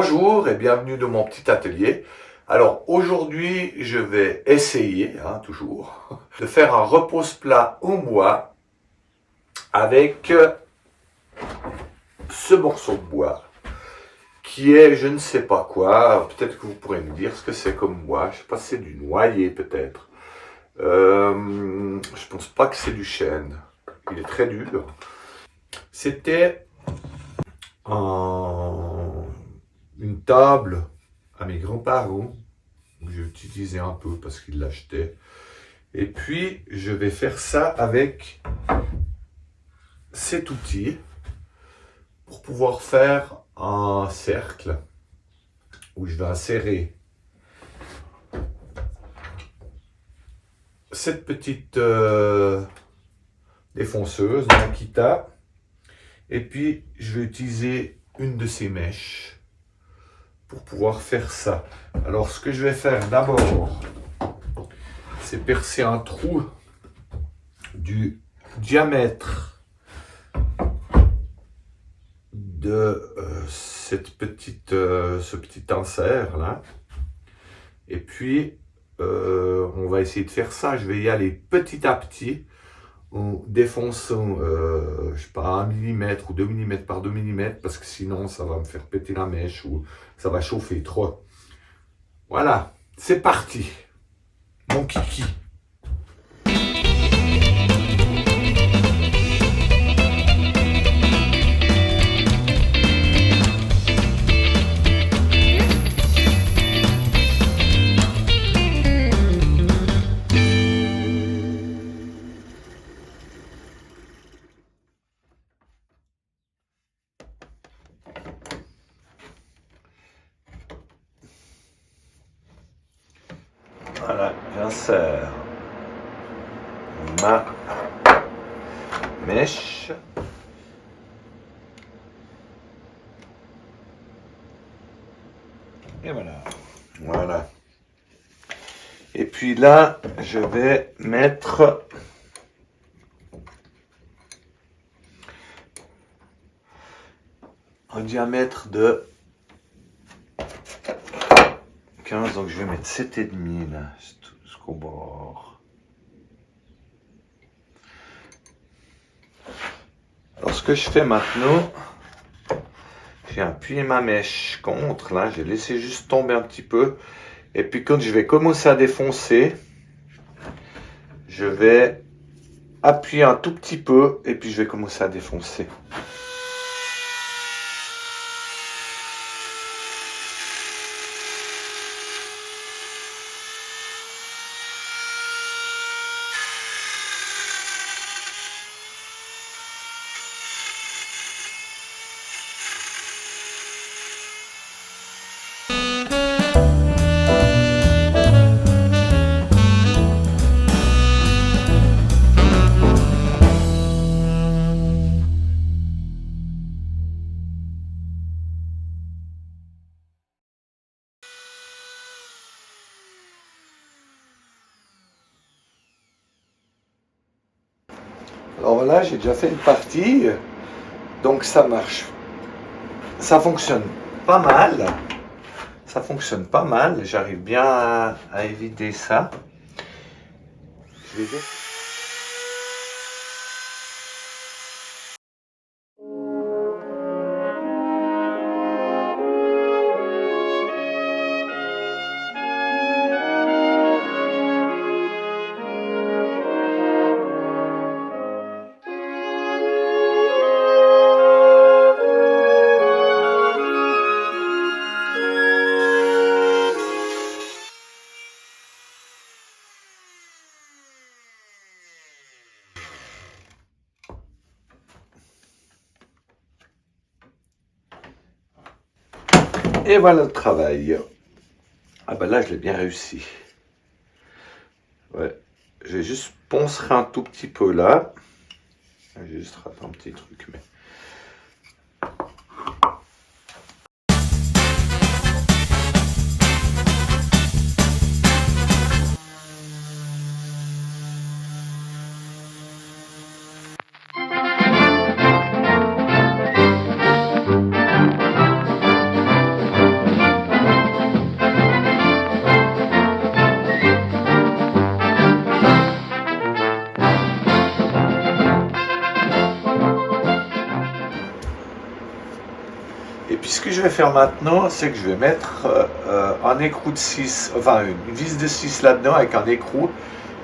Bonjour et bienvenue dans mon petit atelier. Alors aujourd'hui, je vais essayer, toujours, de faire un repose-plat au bois avec ce morceau de bois qui est je ne sais pas quoi. Peut-être que vous pourrez me dire ce que c'est comme bois. Je sais pas si c'est du noyer peut-être. Je pense pas que c'est du chêne. Il est très dur. C'était une table à mes grands-parents que j'ai utilisé un peu parce qu'ils l'achetaient. Et puis, je vais faire ça avec cet outil pour pouvoir faire un cercle où je vais insérer cette petite défonceuse, Makita. Et puis, je vais utiliser une de ces mèches pour pouvoir faire ça. Alors, ce que je vais faire d'abord, c'est percer un trou du diamètre de ce petit insert là. Et puis, on va essayer de faire ça. Je vais y aller petit à petit en défonçant, je sais pas, 1 mm ou 2 mm par 2 mm parce que sinon ça va me faire péter la mèche ou ça va chauffer trop. Voilà, c'est parti, mon kiki. Voilà, j'insère ma mèche. Et voilà. Voilà. Et puis là, je vais mettre un diamètre de 15, donc je vais mettre 7,5 là, jusqu'au bord. Alors ce que je fais maintenant, j'ai appuyé ma mèche contre, là, j'ai laissé juste tomber un petit peu. Et puis quand je vais commencer à défoncer, je vais appuyer un tout petit peu et puis je vais commencer à défoncer. Alors voilà, j'ai déjà fait une partie, donc ça marche. Ça fonctionne pas mal. Ça fonctionne pas mal. J'arrive bien à éviter ça. Je vais juste... Et voilà le travail. Ah ben là, je l'ai bien réussi. Ouais. J'ai juste poncerai un tout petit peu là. J'ai juste raté un petit truc, mais... que je vais faire maintenant, c'est que je vais mettre un écrou de 6, enfin une vis de 6 là-dedans avec un écrou.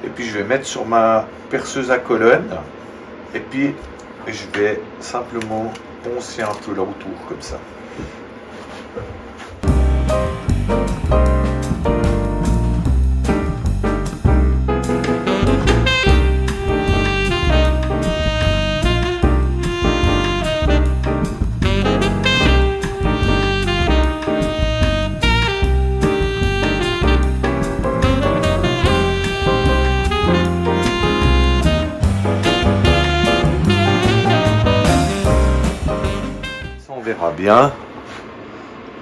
Et puis je vais mettre sur ma perceuse à colonne. Et puis je vais simplement poncer un peu le retour comme ça. On verra bien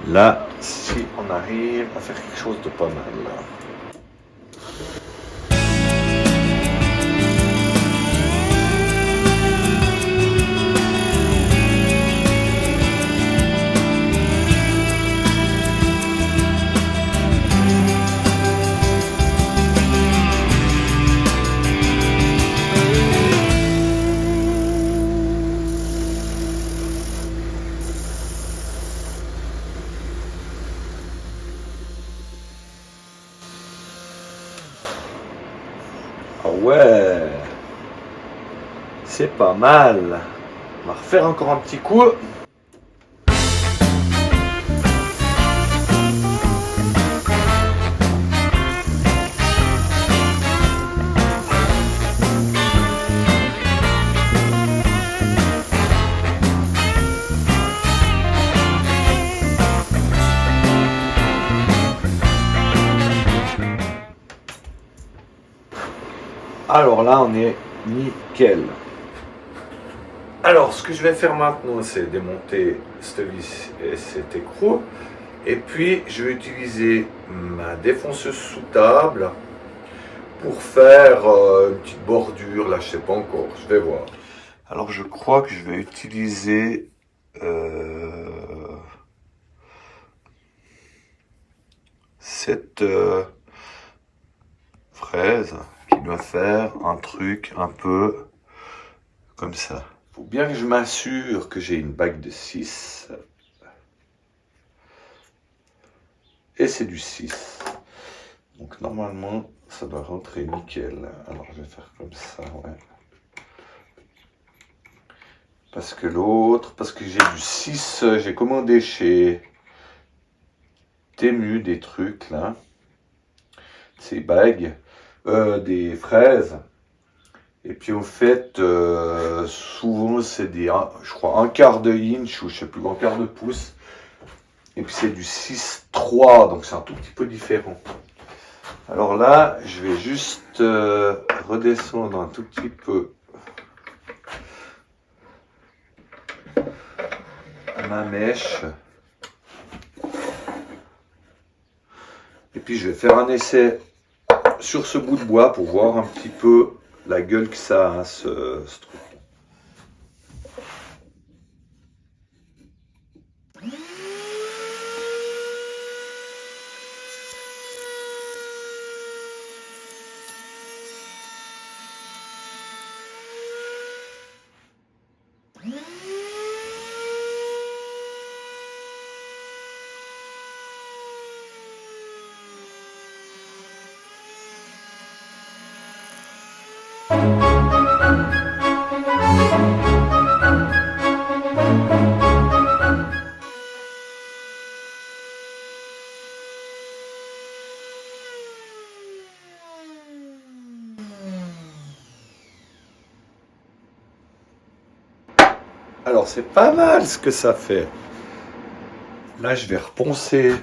là si on arrive à faire quelque chose de pas mal. Ah ouais, c'est pas mal. On va refaire encore un petit coup. Alors là, on est nickel. Alors, ce que je vais faire maintenant, c'est démonter cette vis et cet écrou. Et puis, je vais utiliser ma défonceuse sous table pour faire une petite bordure. Là, je sais pas encore, je vais voir. Alors, je crois que je vais utiliser cette fraise qui doit faire un truc un peu comme ça. Faut bien que je m'assure que j'ai une bague de 6. Et c'est du 6. Donc normalement, ça doit rentrer nickel. Alors je vais faire comme ça, ouais. Parce que l'autre, parce que j'ai du 6, j'ai commandé chez Temu des trucs là. Ces bagues, des fraises. Et puis au fait, souvent c'est des, je crois, un quart de inch ou je sais plus, un quart de pouce. Et puis c'est du 6,3, donc c'est un tout petit peu différent. Alors là, je vais juste redescendre un tout petit peu ma mèche. Et puis je vais faire un essai sur ce bout de bois pour voir un petit peu la gueule que ça a, ce truc. Alors c'est pas mal ce que ça fait. Là je vais reponcer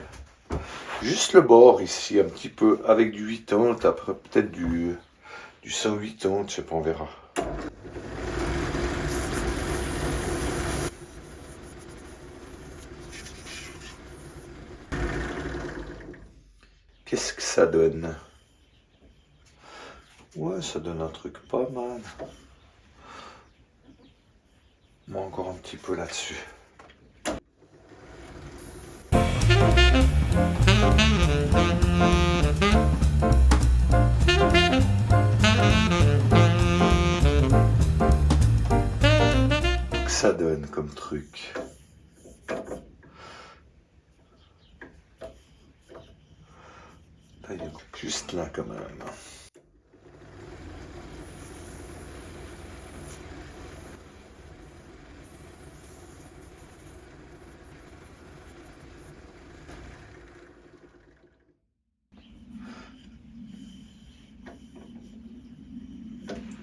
juste le bord ici un petit peu avec du 80, après peut-être du 180, je sais pas, on verra. Qu'est-ce que ça donne? Ouais, ça donne un truc pas mal. Moi encore un petit peu là-dessus. Que ça donne comme truc. Là, il est juste là quand même.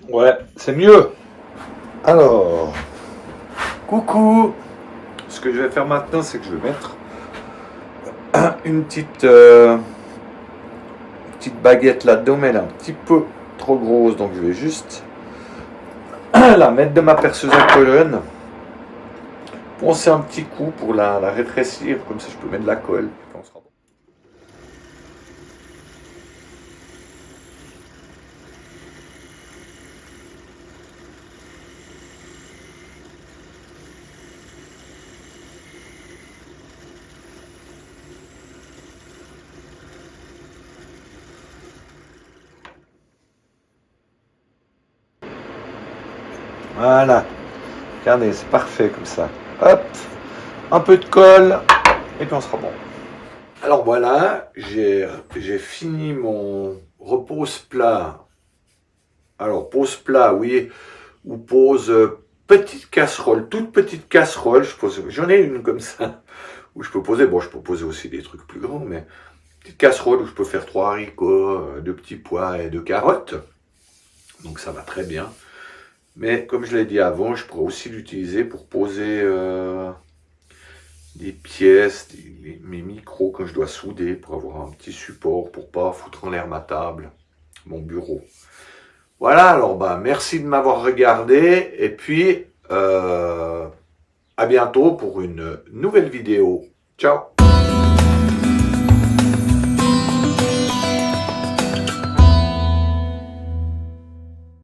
Ouais, c'est mieux. Alors, coucou. Ce que je vais faire maintenant, c'est que je vais mettre une petite baguette là-dedans, mais elle est un petit peu trop grosse, donc je vais juste la mettre de ma perceuse à colonne, poncer un petit coup pour la rétrécir, comme ça je peux mettre de la colle. Puis on sera bon. Voilà, regardez, c'est parfait comme ça. Hop, un peu de colle, et puis on sera bon. Alors voilà, j'ai fini mon repose plat. Alors pose plat, oui, ou pose petite casserole, toute petite casserole. J'en ai une comme ça, où je peux poser, bon je peux poser aussi des trucs plus grands, mais petite casserole où je peux faire 3 haricots, 2 petits pois et 2 carottes. Donc ça va très bien. Mais comme je l'ai dit avant, je pourrais aussi l'utiliser pour poser des pièces, mes micros quand je dois souder, pour avoir un petit support, pour pas foutre en l'air ma table, mon bureau. Voilà, alors bah merci de m'avoir regardé, et puis à bientôt pour une nouvelle vidéo. Ciao!